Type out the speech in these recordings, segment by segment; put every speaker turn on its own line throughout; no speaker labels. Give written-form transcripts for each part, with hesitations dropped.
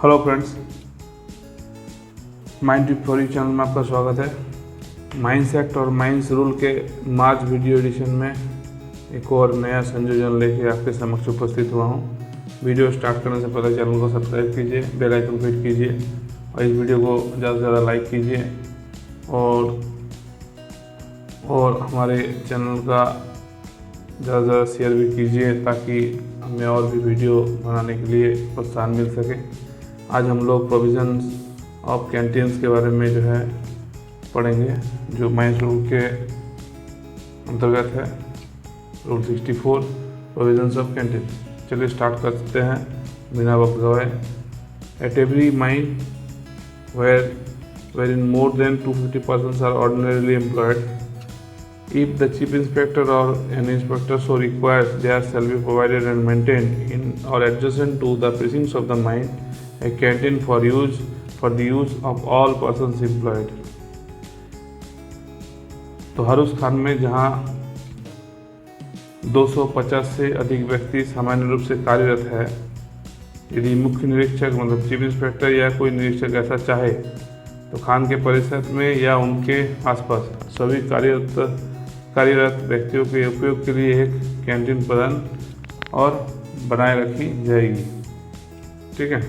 Hello friends, mind tip for you channel में आपका स्वागत है। माइंस एक्ट और माइंस रूल के मार्च वीडियो एडिशन में एक और नया संयोजन लेके आपके समक्ष उपस्थित हुआ हूँ। वीडियो स्टार्ट करने से पहले चैनल को सब्सक्राइब कीजिए, बेल आइकन को हिट कीजिए और इस वीडियो को ज़्यादा से ज़्यादा लाइक कीजिए और हमारे चैनल का ज़्यादा से ज़्यादा शेयर भी कीजिए ताकि हमें और भी वीडियो बनाने के लिए प्रोत्साहन मिल सके। आज हम लोग प्रोविजंस ऑफ कैंटीन्स के बारे में जो है पढ़ेंगे, जो माइंस रूल के अंतर्गत है। Rule 64 provisions of canteen. चलिए स्टार्ट करते हैं बिना वक्त गवाए। At every mine wherein more than 250 persons are ordinarily employed, if the chief inspector or an inspector so requires, there shall be provided and maintained in or adjacent to the precincts of the mine a canteen for the use of all persons employed। तो हर उस खान में जहाँ 250 से अधिक व्यक्ति सामान्य रूप से कार्यरत है, यदि मुख्य निरीक्षक मतलब चीफ इंस्पेक्टर या कोई निरीक्षक ऐसा चाहे तो खान के परिसर में या उनके आसपास सभी कार्यरत व्यक्तियों के उपयोग के लिए एक कैंटीन प्रदान और बनाए रखी जाएगी। ठीक है।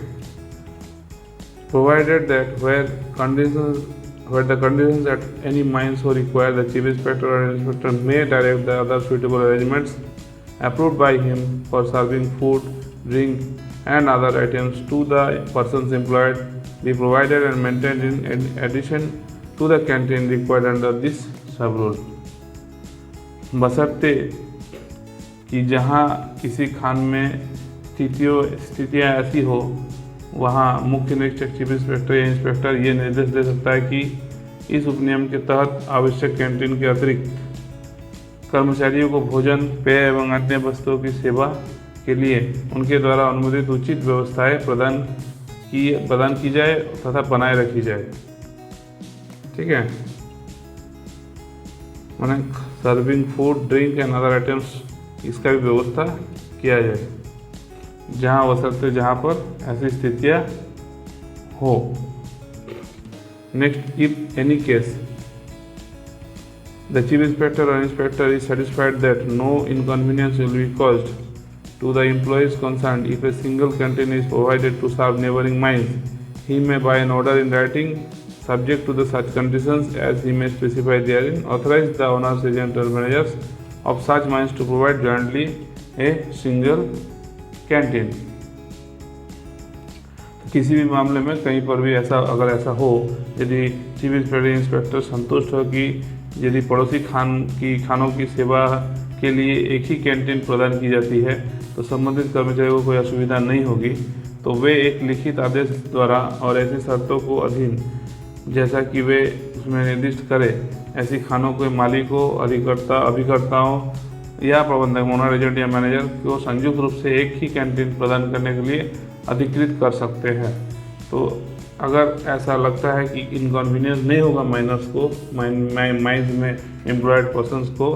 Provided that where the conditions at any mine so require, the chief inspector or inspector may direct the other suitable arrangements approved by him for serving food, drink and other items to the persons employed be provided and maintained in addition to the canteen required under this sub rule। बशर्ते कि जहाँ किसी खान में स्थितियाँ ऐसी हो, वहाँ मुख्य निरीक्षक चीफ इंस्पेक्टर या इंस्पेक्टर ये निर्देश दे सकता है कि इस उपनियम के तहत आवश्यक कैंटीन के अतिरिक्त कर्मचारियों को भोजन, पेय एवं अन्य वस्तुओं की सेवा के लिए उनके द्वारा अनुमोदित उचित व्यवस्थाएं प्रदान की जाए तथा बनाए रखी जाए। ठीक है। मैंने serving food, drink and other items, इसका भी व्यवस्था किया जाए जहाँ बशर्ते जहाँ पर ऐसी स्थितियाँ हो। Next, if any case the chief inspector और inspector is satisfied that no inconvenience will be caused to the employees concerned if a single canteen is provided to serve neighboring mines, he may by an order in writing, subject to the such conditions as he may specify therein, authorize the owners, agents or managers of such mines to provide jointly a single canteen। किसी भी मामले में कहीं पर भी अगर ऐसा हो, यदि चीफ इंस्पेक्टर संतुष्ट हो कि यदि पड़ोसी खानों की सेवा के लिए एक ही कैंटीन प्रदान की जाती है तो संबंधित कर्मचारियों को कोई असुविधा नहीं होगी, तो वे एक लिखित आदेश द्वारा और ऐसी शर्तों को अधीन जैसा कि वे उसमें निर्दिष्ट करें, ऐसी खानों के मालिकों, अभिकर्ताओं या प्रबंधक, ओनर, एजेंट या मैनेजर को संयुक्त रूप से एक ही कैंटीन प्रदान करने के लिए अधिकृत कर सकते हैं। तो अगर ऐसा लगता है कि इनकन्वीनियंस नहीं होगा माइनर्स को, माइंस में एम्प्लॉयड पर्सनस को,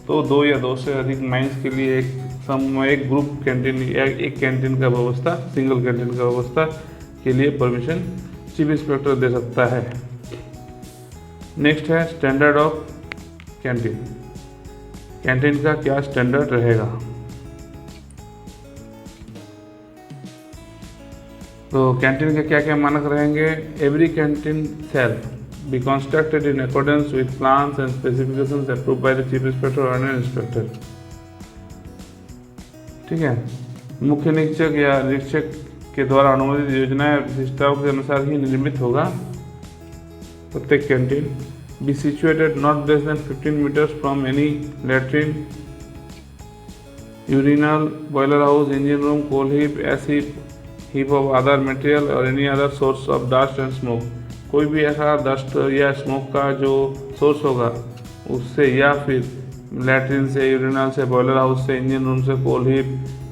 तो 2 या 2 से अधिक माइंस के लिए एक ग्रुप कैंटीन या एक कैंटीन का व्यवस्था, सिंगल कैंटीन का व्यवस्था के लिए परमिशन चीफ इंस्पेक्टर दे सकता है। नेक्स्ट है स्टैंडर्ड ऑफ कैंटीन। कैंटीन का क्या स्टैंडर्ड रहेगा? तो कैंटीन के क्या क्या मानक रहेंगे? Every canteen shall be constructed in accordance with plans and specifications approved by the chief inspector or an inspector। ठीक है। मुख्य निरीक्षक या निरीक्षक के द्वारा अनुमोदित योजनाएं और विशिष्टताओं के अनुसार ही निर्मित होगा प्रत्येक canteen. Be situated not less than 15 meters from any latrine, urinal, boiler house, engine room, coal heap of other material और any other source of dust and smoke. कोई भी ऐसा डस्ट या स्मोक का जो सोर्स होगा उससे, या फिर लैट्रिन से, यूरिनल से, बॉयलर हाउस से, इंजन रूम से, कोल हीप,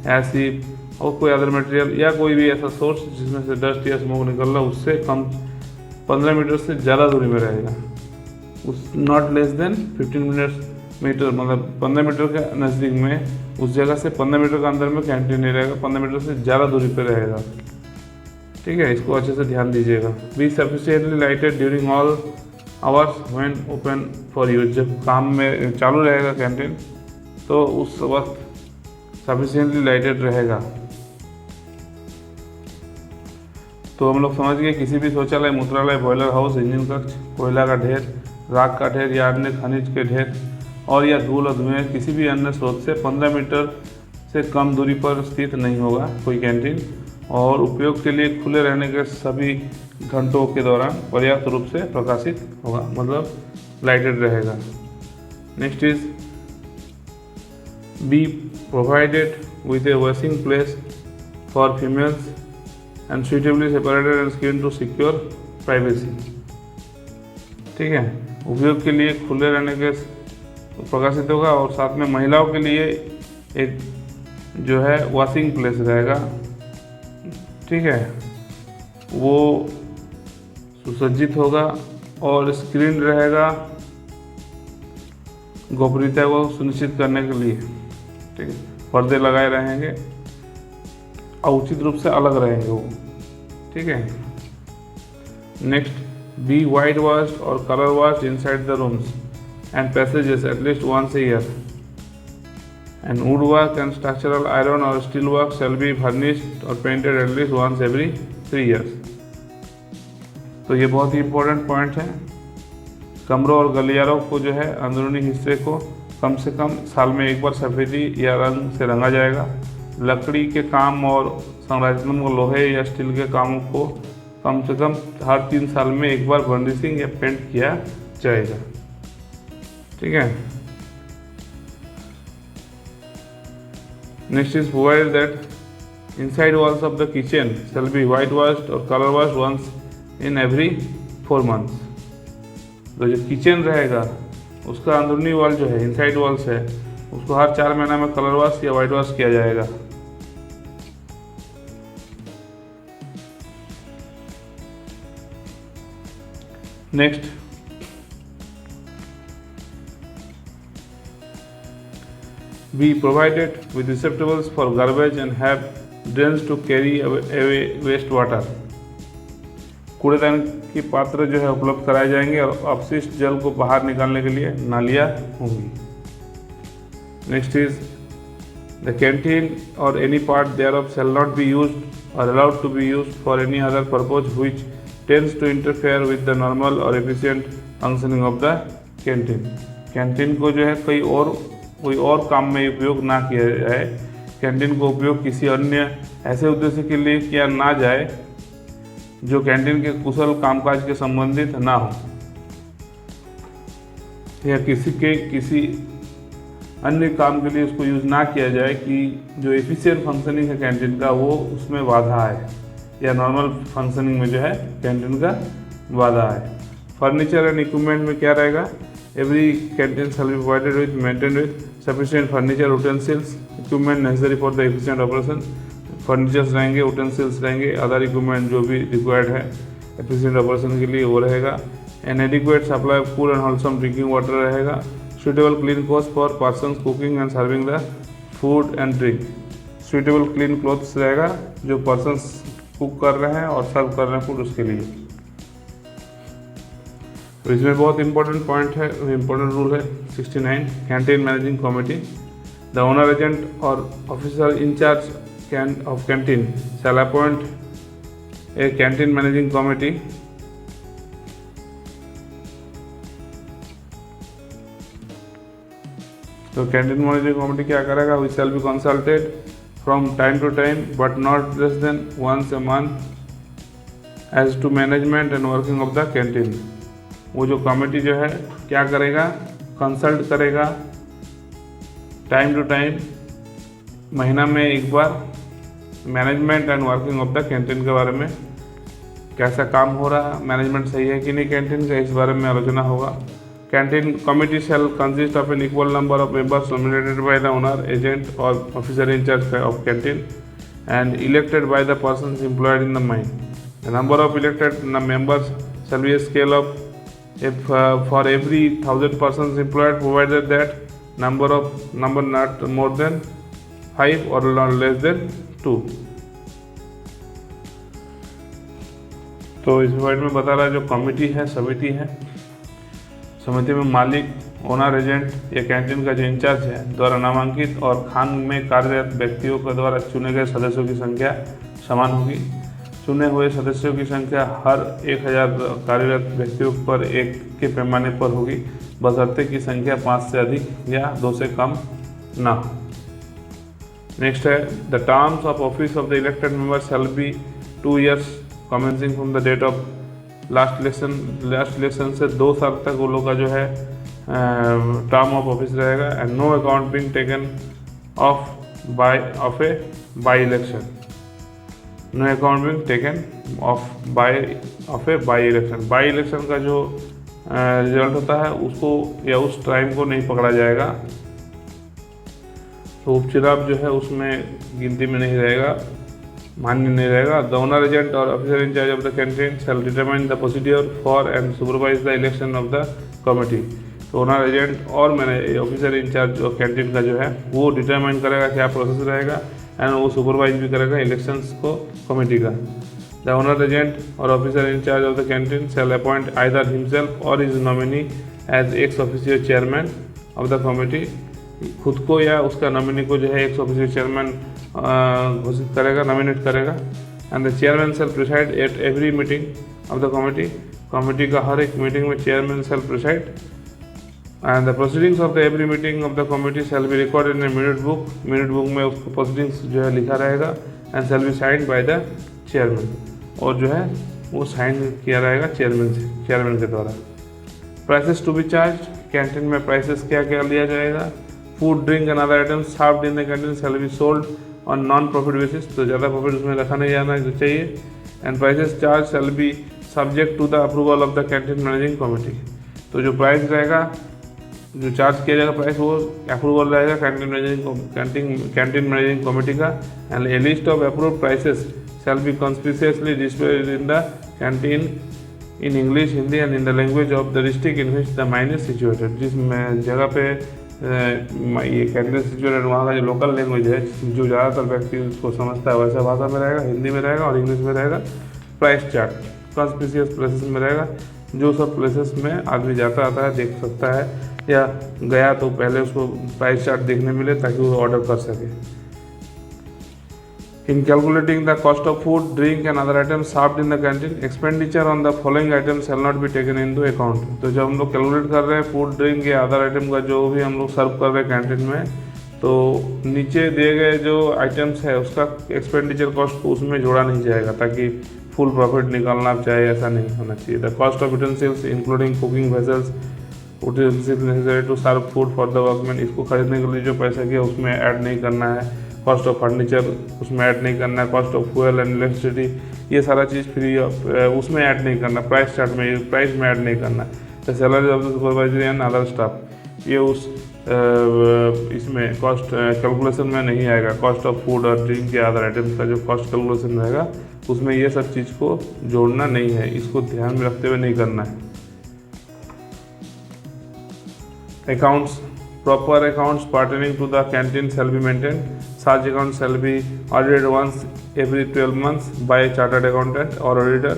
एसिड और कोई अदर मटेरियल या कोई भी ऐसा सोर्स जिसमें से डस्ट या स्मोक निकल रहा है, उससे कम 15 मीटर से ज़्यादा दूरी में रहेगा। नॉट लेस देन 15 मीटर मतलब 15 मीटर के नज़दीक में, उस जगह से 15 मीटर के अंदर में कैंटीन नहीं रहेगा, 15 मीटर से ज़्यादा दूरी पर रहेगा। ठीक है, इसको अच्छे से ध्यान दीजिएगा। Be sufficiently lighted during all hours when open for use. जब काम में चालू रहेगा कैंटीन तो उस वक्त सफिशिएंटली लाइटेड रहेगा। तो हम लोग समझ गए किसी भी शौचालय, मूत्रालय, बॉयलर हाउस, इंजन कक्ष, कोयला का ढेर, राख का ढेर या अन्य खनिज के ढेर और या धूल और धुएं किसी भी अन्य स्रोत से 15 मीटर से कम दूरी पर स्थित नहीं होगा कोई कैंटीन, और उपयोग के लिए खुले रहने के सभी घंटों के दौरान पर्याप्त रूप से प्रकाशित होगा, मतलब लाइटेड रहेगा। Next is be provided with a washing place for females and suitably separated and screen to secure privacy. ठीक है, उपयोग के लिए खुले रहने के प्रकाशित होगा और साथ में महिलाओं के लिए एक जो है वॉशिंग प्लेस रहेगा। ठीक है, वो सुसज्जित होगा और स्क्रीन रहेगा गोपनीयता को सुनिश्चित करने के लिए। ठीक है, पर्दे लगाए रहेंगे और उचित रूप से अलग रहेंगे वो। ठीक है, नेक्स्ट बी वाइट वॉश्ड और colour washed inside the rooms and passages at least once a year, and wood work and structural iron और steel work shall be furnished और painted at least once every 3 years। तो ये बहुत ही important point है। कमरों और गलियारों को जो है अंदरूनी हिस्से को कम से कम साल में एक बार सफ़ेदी या रंग से रंगा जाएगा। लकड़ी के काम और संरचनात्मक लोहे या स्टील के कामों को कम से कम हर 3 साल में एक बार बर्निशिंग या पेंट किया जाएगा। ठीक है, next is provided that inside walls of the kitchen shall be white washed और colour washed once in every 4 months। तो जो किचन रहेगा उसका अंदरूनी वॉल जो है, इनसाइड वॉल्स है, उसको हर 4 महीना में कलर वॉश या वाइट वॉश किया जाएगा। Next be provided with receptacles for garbage and have drains to carry away waste water। कूड़ेदान की पात्र जो है उपलब्ध कराए जाएंगे और अपशिष्ट जल को बाहर निकालने के लिए नालियाँ होंगी। नेक्स्ट इज द कैंटीन और any part thereof shall not be used or allowed to be used for any other purpose which tends to interfere with the normal or efficient functioning of the canteen। Canteen को जो है कोई और काम में उपयोग ना किया जाए। कैंटीन को उपयोग किसी अन्य ऐसे उद्देश्य के लिए किया ना जाए जो कैंटीन के कुशल कामकाज के संबंधित ना हो, या किसी अन्य काम के लिए उसको यूज़ ना किया जाए कि जो एफिशिएंट फंक्शनिंग है कैंटीन का वो उसमें बाधा है, या नॉर्मल फंक्शनिंग में जो है कैंटीन का बाधा है। फर्नीचर एंड इक्विपमेंट में क्या रहेगा? Every canteen shall be provided with maintain with sufficient furniture, utensils, equipment necessary for the efficient operation. Furnitures रहेंगे, उटेंसिल्स रहेंगे, अदर इक्विपमेंट जो भी रिक्वायर्ड है एफिशिएंट ऑपरेशन के लिए वो रहेगा। An adequate supply of cool and wholesome drinking water रहेगा। Suitable clean clothes for persons cooking and serving the food and drink. Suitable clean clothes रहेगा जो पर्सन्स कुक कर रहे हैं और सर्व कर रहे हैं फूड उसके लिए। तो इसमें बहुत इंपॉर्टेंट पॉइंट है, इंपॉर्टेंट रूल है 69 canteen managing committee. The owner agent और officer incharge of canteen shall appoint a canteen managing committee तो कैंटीन मैनेजिंग कमेटी क्या करेगा? which shall be consulted from time to time but not less than once a month as to management and working of the canteen। वो जो committee जो है क्या करेगा? Consult करेगा टाइम टू टाइम, महीना में एक बार, management and working of the canteen के बारे में, कैसा काम हो रहा, मैनेजमेंट सही है कि नहीं कैंटीन का, इस बारे में आलोचना होगा। Canteen committee shall consist of an equal number of members nominated by the owner agent और officer in charge of canteen and elected by the persons employed in the mine. The number of elected members shall be a scale of for every 1000 persons employed, provided that number not more than 5 or less than 2। तो इस point में बता रहा है जो committee है, समिति है, समिति में मालिक, ओनर, एजेंट या कैंटीन का जो इंचार्ज है द्वारा नामांकित और खान में कार्यरत व्यक्तियों के द्वारा चुने गए सदस्यों की संख्या समान होगी। चुने हुए सदस्यों की संख्या हर 1000 कार्यरत व्यक्तियों पर 1 के पैमाने पर होगी, बशर्ते की संख्या 5 से अधिक या 2 से कम ना हो। नेक्स्ट है the terms of office of the elected member shall be 2 years commencing from the date of last election से 2 साल तक वो लोग का जो है टर्म ऑफ ऑफिस रहेगा। And no account being taken of a by election, no account being taken of a by election. By election का जो रिजल्ट होता है उसको या उस टाइम को नहीं पकड़ा जाएगा, तो उपचुनाव जो है उसमें गिनती में नहीं रहेगा, मान्य नहीं रहेगा। द ओनर, एजेंट और officer in charge of the canteen shall determine the procedure for and supervise the election of the committee. तो ओनर, एजेंट और ऑफिसर इंचार्ज ऑफ कैंटीन का जो है वो डिटरमाइन करेगा क्या प्रोसेस रहेगा, एंड वो सुपरवाइज भी करेगा इलेक्शंस को कमेटी का। द ओनर, एजेंट और officer in charge of the canteen shall appoint either himself और is nominee as ex officio chairman of the committee. खुद को या उसका नॉमिनी को जो है एक्स ऑफिशियो चेयरमैन घोषित करेगा, नॉमिनेट करेगा। And the chairman shall preside at every meeting of the committee. Committee का हर एक मीटिंग में chairman shall preside. And the proceedings of the every meeting of the committee shall be recorded in a minute book. Minute book में उसको proceedings जो है लिखा रहेगा। And shall be signed by the chairman, और जो है वो साइन किया रहेगा चेयरमैन के द्वारा। Prices to be charge, canteen में प्राइसेस क्या क्या लिया जाएगा। Food, drink and other items served in the canteen shall be sold on non profit basis, तो ज़्यादा प्रॉफिट उसमें रखा नहीं जाना चाहिए। And prices charge shall be subject to the approval of the canteen managing committee. तो जो price रहेगा, जो चार्ज किया जाएगा प्राइस, वो अप्रूवल रहेगा कैंटीन मैनेजिंग कमेटी का। And a list of approved prices shall be conspicuously displayed in the canteen in English, Hindi and in the language of the district in which the mine is situated. जिस जगह पे ये canteen situated वहाँ का जो local language है, जो ज़्यादातर व्यक्ति उसको समझता है वैसा भाषा में रहेगा, हिंदी में रहेगा और इंग्लिश में रहेगा। प्राइस चार्ट कंस्पिशियस प्लेसेस में रहेगा, जो सब प्लेसेस में आदमी जाता आता है देख सकता है, या गया तो पहले उसको प्राइस चार्ट देखने मिले ताकि वो ऑर्डर कर सके। In calculating the cost of food, drink and other items served in the canteen, expenditure on the following items shall not be taken into account। तो जब हम लोग कैलकुलेट कर रहे हैं फूड, ड्रिंक या अदर आइटम का जो भी हम लोग सर्व कर रहे हैं कैंटीन में, तो नीचे दिए गए जो आइटम्स है उसका एक्सपेंडिचर कॉस्ट को उसमें जोड़ा नहीं जाएगा, ताकि फुल प्रॉफिट निकालना चाहिए, ऐसा नहीं होना चाहिए। The cost of utensils including cooking vessels, utensils necessary to serve food for the workman, इसको खरीदने के लिए जो पैसा किया उसमें ऐड नहीं करना है। कॉस्ट ऑफ फर्नीचर उसमें ऐड नहीं करना है। Cost of fuel and electricity, ये सारा चीज़ फ्री उसमें ऐड नहीं करना, प्राइस चार्ट में, प्राइस में ऐड नहीं करना। The salary of the supervisory and other staff, ये उस इसमें कॉस्ट कैलकुलेशन में नहीं आएगा। कॉस्ट ऑफ फूड और ड्रिंक या अदर आइटम्स का जो कॉस्ट कैलकुलेशन रहेगा उसमें ये सब चीज़ को जोड़ना नहीं है, इसको ध्यान में रखते हुए नहीं करना है। Accounts, proper accounts pertaining to the canteen shall be maintained. Such accounts shall be audited once every 12 months by a chartered accountant or auditor,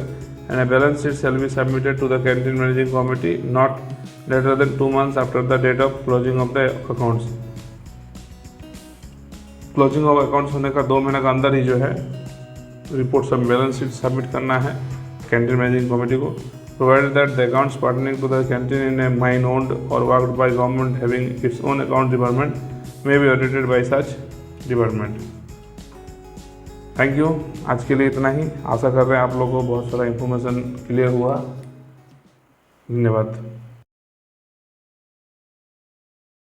and a balance sheet shall be submitted to the canteen managing committee not later than 2 months after the date of closing of the accounts। Closing of accounts होने का 2 महीने का अंदर ही जो है report सब balance sheet submit करना है कैंटीन मैनेजिंग कमेटी को। Provided that the accounts pertaining to the canteen in a mine owned or worked by government having its own account department may be audited by such department। Thank you, आज के लिए इतना ही। आशा कर रहे हैं आप लोगों को बहुत सारा इन्फॉर्मेशन क्लियर हुआ। धन्यवाद।